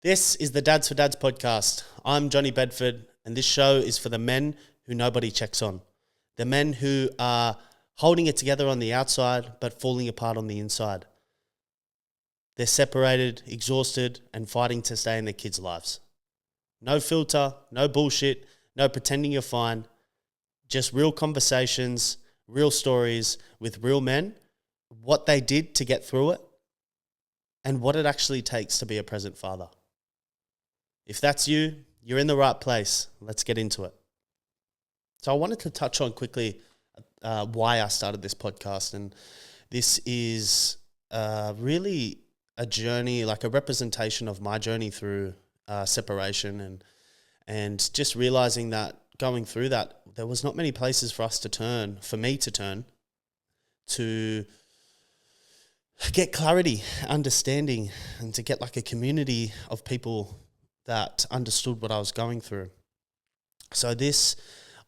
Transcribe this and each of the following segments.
This is the Dads for Dads podcast. I'm Johnnie Bedford, and this show is for the men who nobody checks on. The men who are holding it together on the outside, but falling apart on the inside. They're separated, exhausted, and fighting to stay in their kids' lives. No filter, no bullshit, no pretending you're fine. Just real conversations, real stories with real men, what they did to get through it, and what it actually takes to be a present father. If that's you, you're in the right place. Let's get into it. So I wanted to touch on quickly why I started this podcast. And this is really a journey, like a representation of my journey through separation and just realizing that going through that, there was not many places for us to turn, for me to turn, to get clarity, understanding, and to get like a community of people that understood what I was going through. So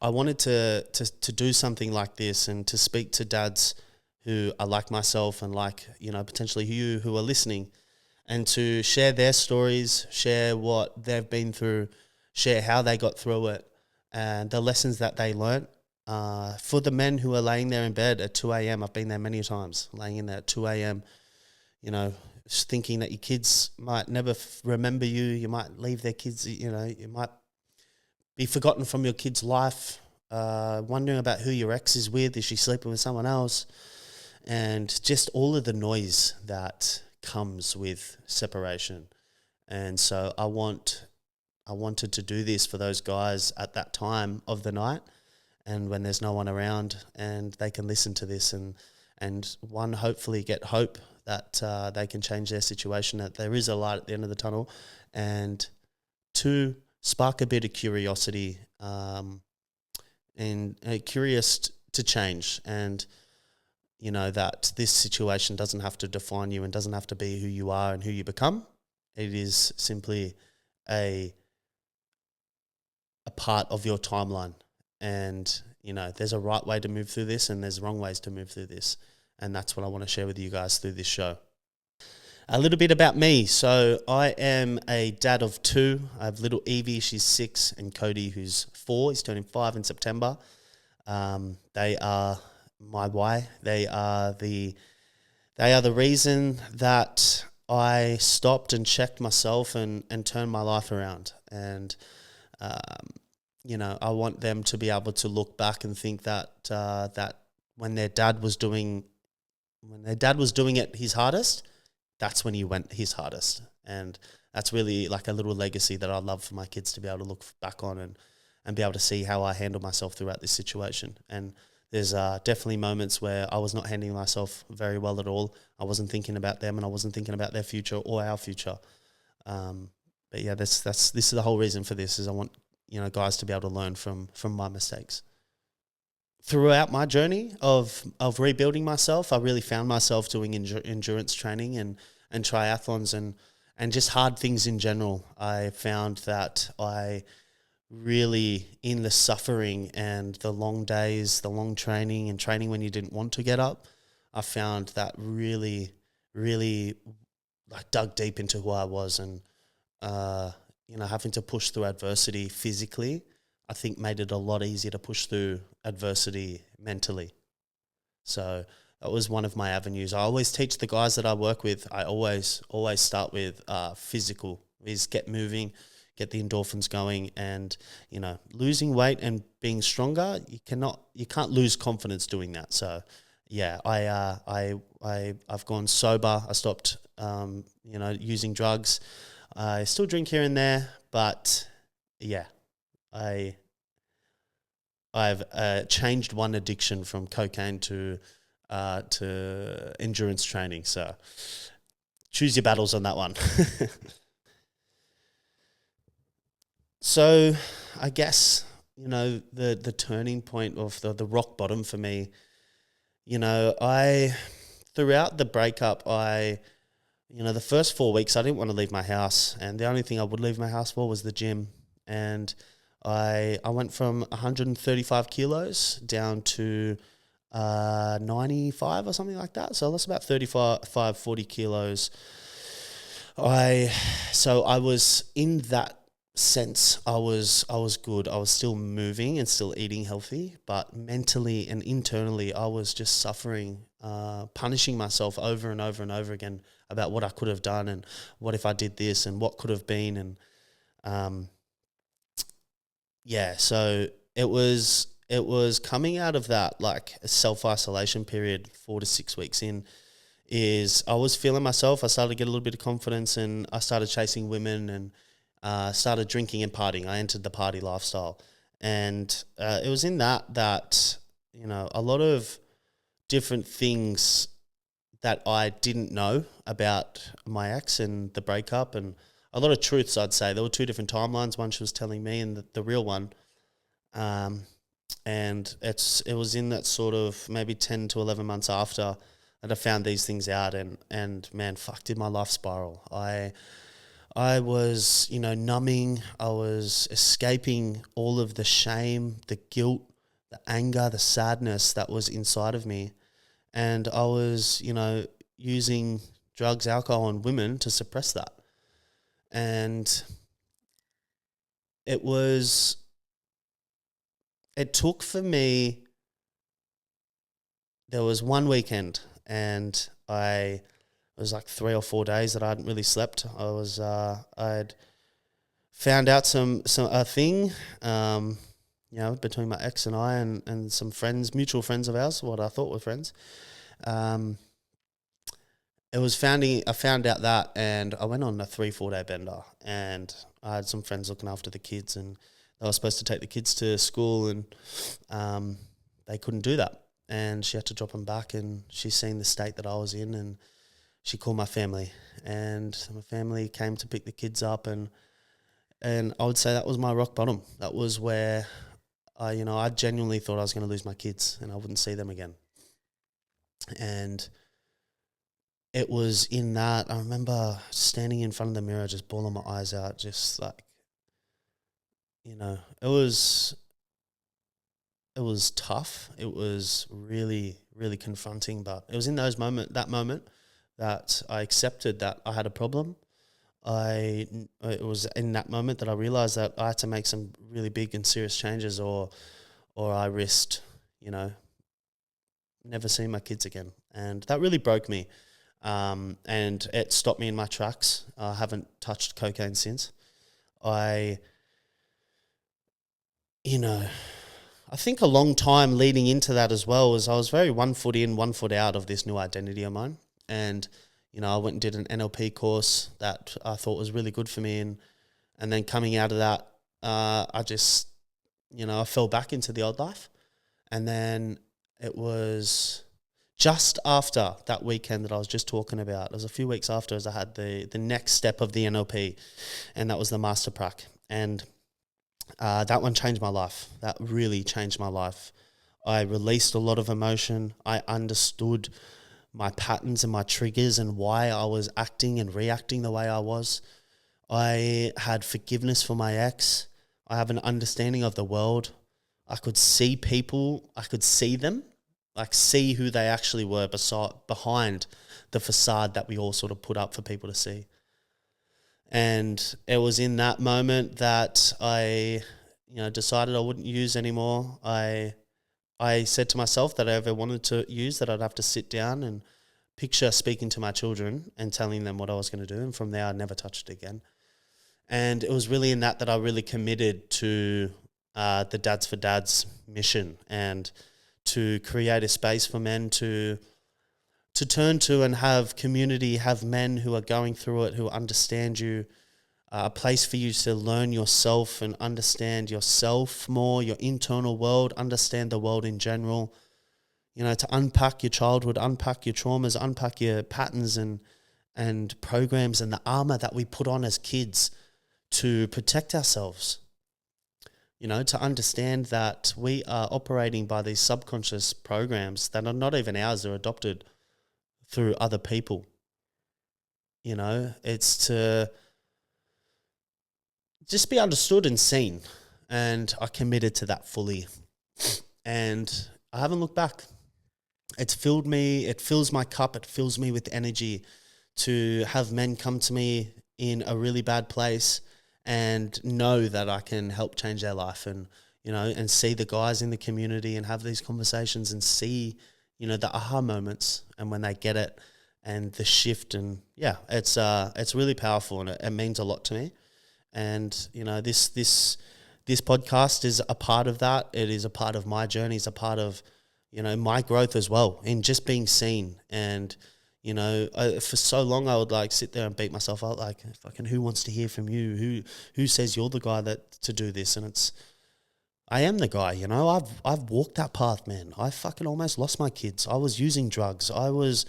I wanted to do something like this and to speak to dads who are like myself and like, potentially you who are listening, and to share their stories, share what they've been through, share how they got through it and the lessons that they learnt. For the men who are laying there in bed at 2 a.m., I've been there many times, laying in there at 2 a.m., thinking that your kids might never remember you. You might leave their kids, you might be forgotten from your kid's life, wondering about who your ex is with. Is she sleeping with someone else? And just all of the noise that comes with separation. And so I wanted to do this for those guys at that time of the night, and when there's no one around, and they can listen to this and one, hopefully get hope that they can change their situation, that there is a light at the end of the tunnel, and two, spark a bit of curiosity and curious to change, and that this situation doesn't have to define you and doesn't have to be who you are and who you become. It is simply a part of your timeline, and there's a right way to move through this and there's wrong ways to move through this, and that's what I want to share with you guys through this show. A little bit about me. So I am a dad of two. I have little Evie, she's 6, and Cody, who's 4. He's turning 5 in September. They are my why. They are the reason that I stopped and checked myself and turned my life around. And I want them to be able to look back and think that when their dad was doing it his hardest, that's when he went his hardest. And that's really like a little legacy that I'd love for my kids to be able to look back on and be able to see how I handle myself throughout this situation. And there's definitely moments where I was not handling myself very well at all. I wasn't thinking about them and I wasn't thinking about their future or our future. But yeah, this is the whole reason for this, is I want guys to be able to learn from my mistakes. Throughout my journey of rebuilding myself, I really found myself doing endurance training and triathlons and just hard things in general. I found that I really, in the suffering and the long days, the long training and training when you didn't want to get up, I found that really, really like dug deep into who I was, and having to push through adversity physically, I think made it a lot easier to push through adversity mentally. So that was one of my avenues. I always teach the guys that I work with, I always start with physical, is get moving, get the endorphins going, and losing weight and being stronger, you can't lose confidence doing that. So yeah, I've gone sober. I stopped using drugs. I still drink here and there, but yeah, I've changed one addiction from cocaine to endurance training. So choose your battles on that one. So I guess, the turning point of the rock bottom for me, throughout the breakup, the first 4 weeks I didn't want to leave my house, and the only thing I would leave my house for was the gym. And I went from 135 kilos down to 95 or something like that. So that's about 40 kilos I was in that sense, I was good. I was still moving and still eating healthy, but mentally and internally, I was just suffering, punishing myself over and over and over again about what I could have done and what if I did this and what could have been. And um, so it was coming out of that like self isolation period, 4 to 6 weeks in. Is I was feeling myself. I started to get a little bit of confidence, and I started chasing women and started drinking and partying. I entered the party lifestyle, and it was in that a lot of different things that I didn't know about my ex and the breakup, and a lot of truths. I'd say there were two different timelines. One she was telling me, and the real one. And it was in that sort of maybe 10 to 11 months after that I found these things out, and man, fuck, did my life spiral. I was, numbing. I was escaping all of the shame, the guilt, the anger, the sadness that was inside of me. And I was, using drugs, alcohol, and women to suppress that. And it took for me, there was one weekend, and it was like 3 or 4 days that I hadn't really slept. I'd found out a thing, between my ex and I and some friends, mutual friends of ours, what I thought were friends. I found out that, and I went on a 3-4 day bender, and I had some friends looking after the kids, and they were supposed to take the kids to school, and they couldn't do that. And she had to drop them back, and she's seen the state that I was in, and she called my family, and my family came to pick the kids up, and I would say that was my rock bottom. That was where I genuinely thought I was going to lose my kids and I wouldn't see them again. And it was in that, I remember standing in front of the mirror, just bawling my eyes out, just like, it was tough. It was really, really confronting, but it was in that moment that I accepted that I had a problem. It was in that moment that I realized that I had to make some really big and serious changes, or I risked, never seeing my kids again. And that really broke me. And it stopped me in my tracks. I haven't touched cocaine since. I think a long time leading into that as well was I was very 1 foot in, 1 foot out of this new identity of mine. And, I went and did an NLP course that I thought was really good for me. And then coming out of that, I just, I fell back into the old life. And then it was just after that weekend that I was just talking about. It was a few weeks after as I had the next step of the NLP, and that was the Master Prac. And that one changed my life. That really changed my life. I released a lot of emotion. I understood my patterns and my triggers and why I was acting and reacting the way I was. I had forgiveness for my ex. I have an understanding of the world. I could see people. I could see them, like see who they actually were behind the facade that we all sort of put up for people to see. And it was in that moment that I, decided I wouldn't use anymore. I said to myself that I ever wanted to use, that I'd have to sit down and picture speaking to my children and telling them what I was going to do. And from there, I never touched it again. And it was really in that I really committed to the Dads for Dads mission, and to create a space for men to turn to and have community, have men who are going through it, who understand you, a place for you to learn yourself and understand yourself more, your internal world, understand the world in general, to unpack your childhood, unpack your traumas, unpack your patterns and programs and the armor that we put on as kids to protect ourselves. To understand that we are operating by these subconscious programs that are not even ours, they're adopted through other people. It's to just be understood and seen. And I committed to that fully. And I haven't looked back. It's filled me, it fills my cup, it fills me with energy to have men come to me in a really bad place and know that I can help change their life, and, and see the guys in the community and have these conversations and see, the aha moments and when they get it and the shift. And it's really powerful, and it means a lot to me. And, this podcast is a part of that. It is a part of my journey. It's a part of, my growth as well, in just being seen. And, for so long I would like sit there and beat myself up, like, fucking, who wants to hear from you? Who says you're the guy that to do this? And I am the guy, I've walked that path, man. I fucking almost lost my kids. I was using drugs. I was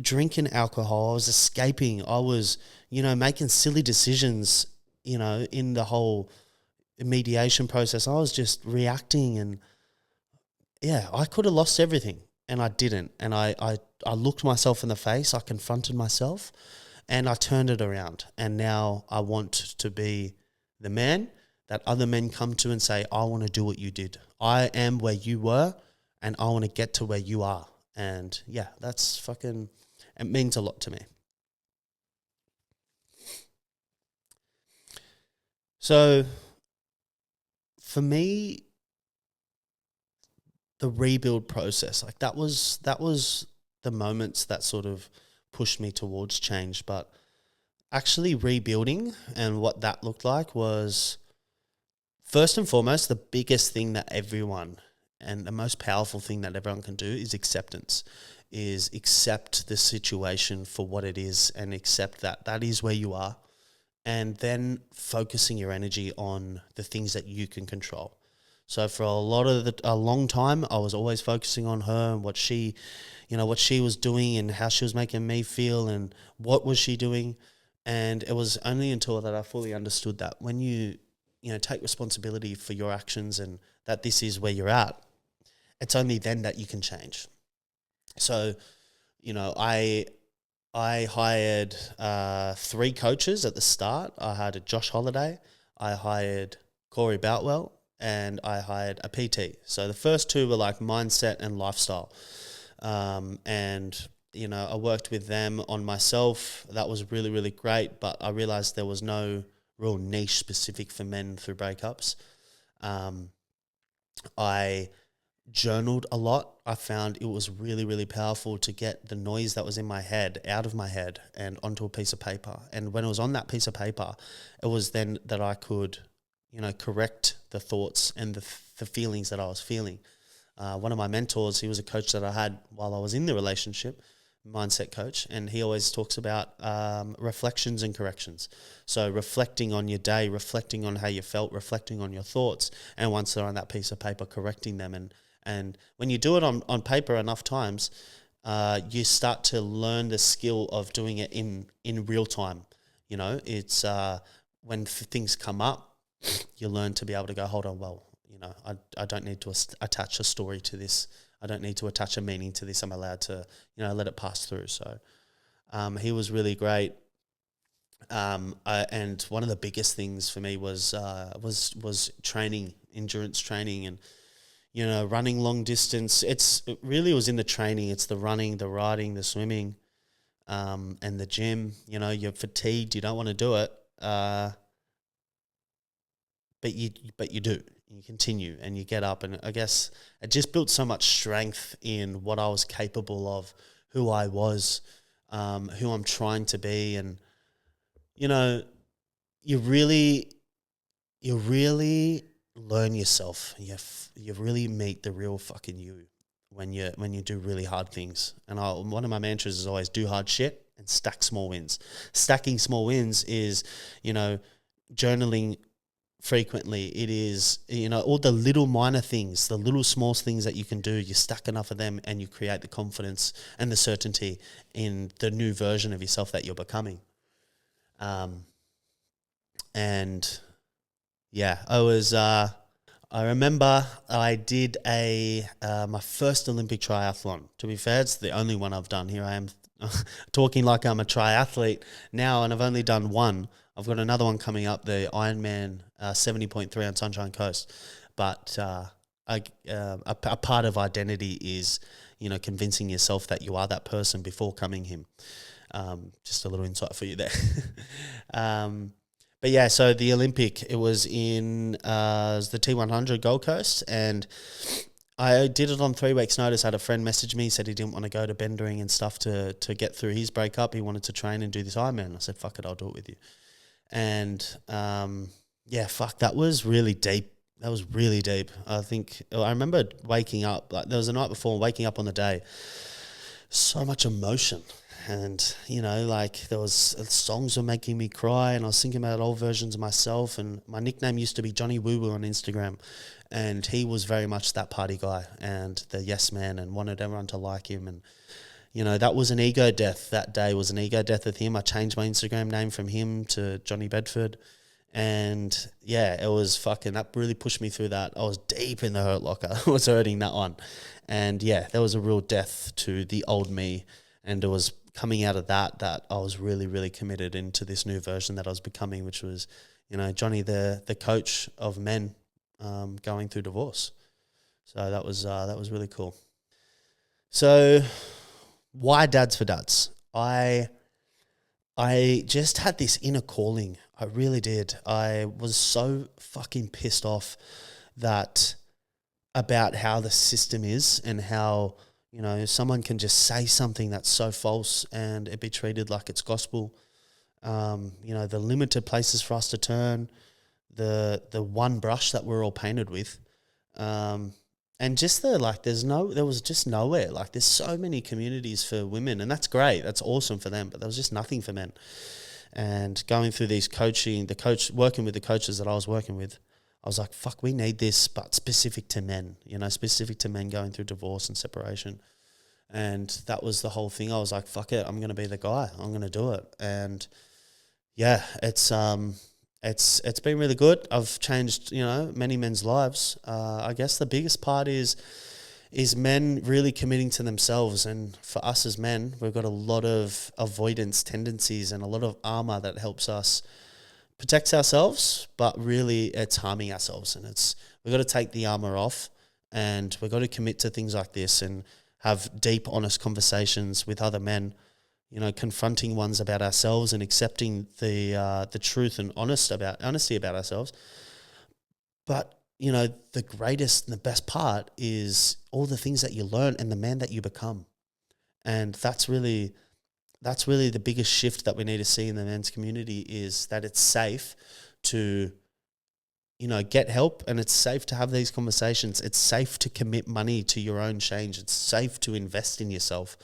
drinking alcohol. I was escaping. I was, making silly decisions, in the whole mediation process. I was just reacting, and I could have lost everything, and I didn't. And I looked myself in the face. I confronted myself, and I turned it around. And now I want to be the man that other men come to and say, I want to do what you did. I am where you were, and I want to get to where you are. And that's fucking, it means a lot to me. So for me, the rebuild process, like that was the moments that sort of pushed me towards change. But actually rebuilding and what that looked like was, first and foremost, the biggest thing that everyone, and the most powerful thing that everyone can do, is acceptance. Is accept the situation for what it is, and accept that that is where you are, and then focusing your energy on the things that you can control. So for a long time, I was always focusing on her and what she was doing and how she was making me feel and what was she doing. And it was only until that I fully understood that when you take responsibility for your actions and that this is where you're at, it's only then that you can change. So, I hired 3 coaches at the start. I hired Josh Holiday, I hired Corey Boutwell, and I hired a PT. So the first 2 were like mindset and lifestyle. I worked with them on myself. That was really, really great. But I realized there was no real niche specific for men through breakups. I journaled a lot. I found it was really, really powerful to get the noise that was in my head out of my head and onto a piece of paper. And when it was on that piece of paper, it was then that I could, correct the thoughts and the feelings that I was feeling. One of my mentors, he was a coach that I had while I was in the relationship, mindset coach, and he always talks about reflections and corrections. So reflecting on your day, reflecting on how you felt, reflecting on your thoughts, and once they're on that piece of paper, correcting them. And when you do it on paper enough times, you start to learn the skill of doing it in real time. It's when things come up, you learn to be able to go, hold on, well, I don't need to attach a story to this. I don't need to attach a meaning to this. I'm allowed to, let it pass through. So he was really great. And one of the biggest things for me was training, endurance training, and running long distance. It really was in the training. It's the running, the riding, the swimming, and the gym. You're fatigued. You don't want to do it, but you do. You continue and you get up, and I guess it just built so much strength in what I was capable of, who I was, who I'm trying to be. And you really learn yourself. You really meet the real fucking you when you do really hard things. And one of my mantras is always do hard shit and stack small wins. Stacking small wins is journaling frequently. It is all the little minor things, the little small things that you can do. You stack enough of them and you create the confidence and the certainty in the new version of yourself that you're becoming. I remember I did my first Olympic triathlon. To be fair, it's the only one I've done. Here I am talking like I'm a triathlete now, and I've only done one. I've got another one coming up, the Ironman 70.3 on Sunshine Coast. But a part of identity is, convincing yourself that you are that person before coming him. Just a little insight for you there. But yeah, so the Olympic, it was in it was the T100 Gold Coast, and I did it on 3 weeks' notice. I had a friend message me, said he didn't want to go to Bendering and stuff to get through his breakup. He wanted to train and do this Ironman. I said, fuck it, I'll do it with you. And yeah, fuck, that was really deep. That was really deep. I remember waking up, like there was a night before, waking up on the day, so much emotion. And, you know, like there was songs were making me cry, and I was thinking about old versions of myself. And my nickname used to be Johnny Woo Woo on Instagram. And he was very much that party guy and the yes man and wanted everyone to like him. And, you know, that was an ego death. That day was an ego death with him. I changed my Instagram name from him to Johnnie Bedford. And yeah, it was fucking, that really pushed me through that. I was deep in the hurt locker. I was hurting that one. And yeah, there was a real death to the old me. And it was coming out of that I was really, really committed into this new version that I was becoming, which was, you know, Johnny, the coach of men going through divorce. So that was really cool. So why Dads for Dads? I just had this inner calling. I really did. I was so fucking pissed off about how the system is and how, you know, someone can just say something that's so false and it be treated like it's gospel. You know, the limited places for us to turn, the one brush that we're all painted with. And just there was just nowhere. Like there's so many communities for women, and that's great. That's awesome for them, but there was just nothing for men. And going through these working with the coaches that I was working with, I was like, fuck, we need this, but specific to men, you know, specific to men going through divorce and separation. And that was the whole thing. I was like, fuck it, I'm going to be the guy. I'm going to do it. And yeah, it's been really good. I've changed, you know, many men's lives. I guess the biggest part is men really committing to themselves. And for us as men, we've got a lot of avoidance tendencies and a lot of armor that helps us protect ourselves, but really it's harming ourselves. And we've got to take the armor off, and we've got to commit to things like this and have deep, honest conversations with other men, you know, confronting ones about ourselves and accepting the truth and honesty about ourselves. But, you know, the greatest and the best part is all the things that you learn and the man that you become. And that's really the biggest shift that we need to see in the men's community, is that it's safe to, you know, get help, and it's safe to have these conversations. It's safe to commit money to your own change. It's safe to invest in yourself.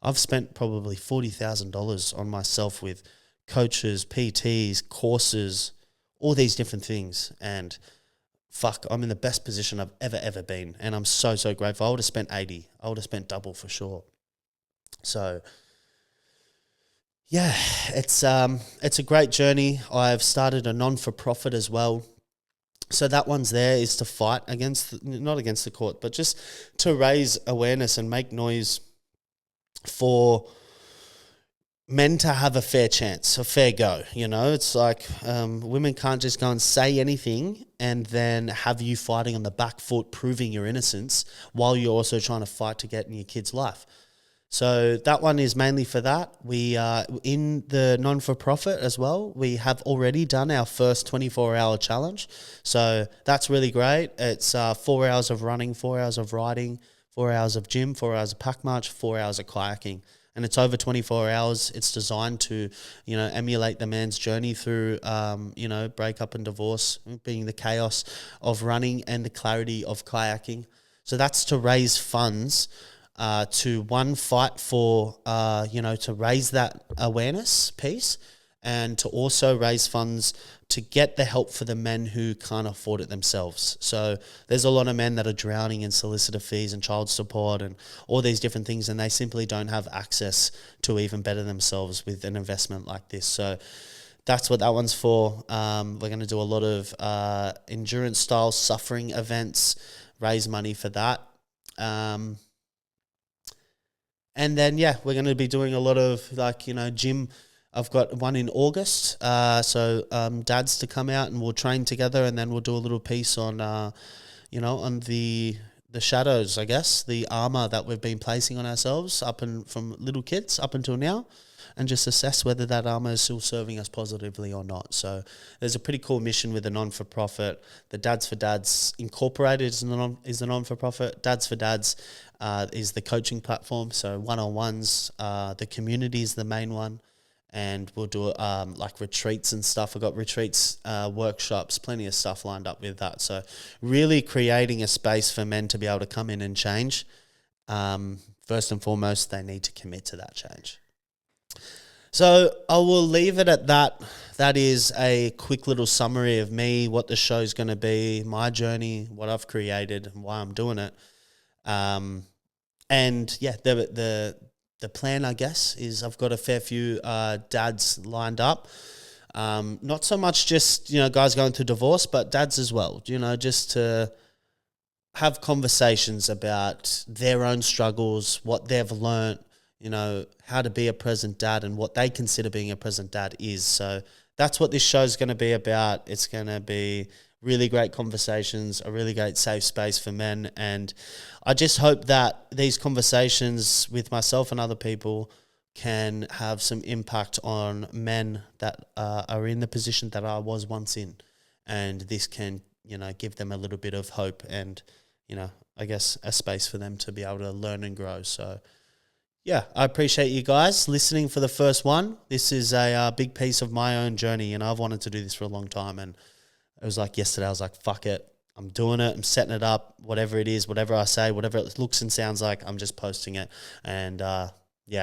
I've spent probably $40,000 on myself with coaches, PTs, courses, all these different things. And fuck, I'm in the best position I've ever been. And I'm so, so grateful. I would have spent 80. I would have spent double for sure. So yeah, it's a great journey. I've started a non-for-profit as well. So that one's there is to fight not against the court, but just to raise awareness and make noise for men to have a fair chance, a fair go. You know, it's like women can't just go and say anything and then have you fighting on the back foot, proving your innocence while you're also trying to fight to get in your kid's life. So that one is mainly for that. We are in the non-for-profit as well. We have already done our first 24-hour challenge. So that's really great. It's 4 hours of running, 4 hours of riding, 4 hours of gym, 4 hours of pack march, 4 hours of kayaking. And it's over 24 hours. It's designed to, you know, emulate the man's journey through, you know, breakup and divorce, being the chaos of running and the clarity of kayaking. So that's to raise funds to one, fight for, you know, to raise that awareness piece, and to also raise funds to get the help for the men who can't afford it themselves. So there's a lot of men that are drowning in solicitor fees and child support and all these different things, and they simply don't have access to even better themselves with an investment like this. So that's what that one's for. We're going to do a lot of endurance style suffering events, raise money for that. And then, yeah, we're going to be doing a lot of, like, you know, gym. I've got one in August. So dads to come out and we'll train together, and then we'll do a little piece on, you know, on the shadows, I guess, the armor that we've been placing on ourselves from little kids up until now. and just assess whether that armor is still serving us positively or not. So there's a pretty cool mission with a non-for-profit. The Dads for Dads Incorporated is the non-for-profit. Dads for Dads is the coaching platform. So one-on-ones, the community is the main one. And we'll do like retreats and stuff. I've got retreats, workshops, plenty of stuff lined up with that. So really creating a space for men to be able to come in and change. First and foremost, they need to commit to that change. So I will leave it at that. That is a quick little summary of me, what the show's going to be, my journey, what I've created, and why I'm doing it. And yeah, the plan, I guess, is I've got a fair few dads lined up. Not so much just, guys going through divorce, but dads as well, just to have conversations about their own struggles, what they've learnt, how to be a present dad and what they consider being a present dad is. So that's what this show is going to be about. It's going to be really great conversations, a really great safe space for men. And I just hope that these conversations with myself and other people can have some impact on men that are in the position that I was once in. And this can, give them a little bit of hope and, I guess a space for them to be able to learn and grow. So yeah, I appreciate you guys listening for the first one. This is a big piece of my own journey, and I've wanted to do this for a long time. And it was like yesterday, I was like, fuck it. I'm doing it. I'm setting it up. Whatever it is, whatever I say, whatever it looks and sounds like, I'm just posting it. And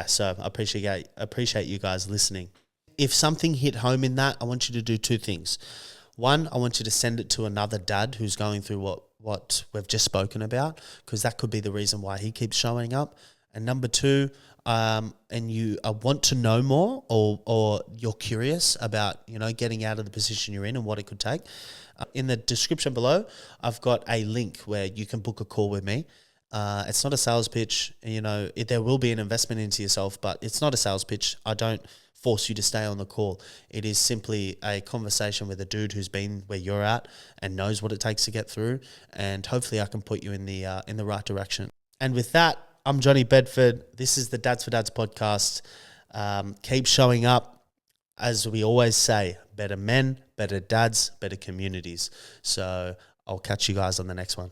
so I appreciate you guys listening. If something hit home in that, I want you to do two things. One, I want you to send it to another dad who's going through what we've just spoken about, because that could be the reason why he keeps showing up. And number two, and you want to know more, or you're curious about, getting out of the position you're in and what it could take. In the description below, I've got a link where you can book a call with me. It's not a sales pitch. There will be an investment into yourself, but it's not a sales pitch. I don't force you to stay on the call. It is simply a conversation with a dude who's been where you're at and knows what it takes to get through. And hopefully I can put you in the right direction. And with that, I'm Johnnie Bedford. This is the Dads for Dads podcast. Keep showing up. As we always say, better men, better dads, better communities. So I'll catch you guys on the next one.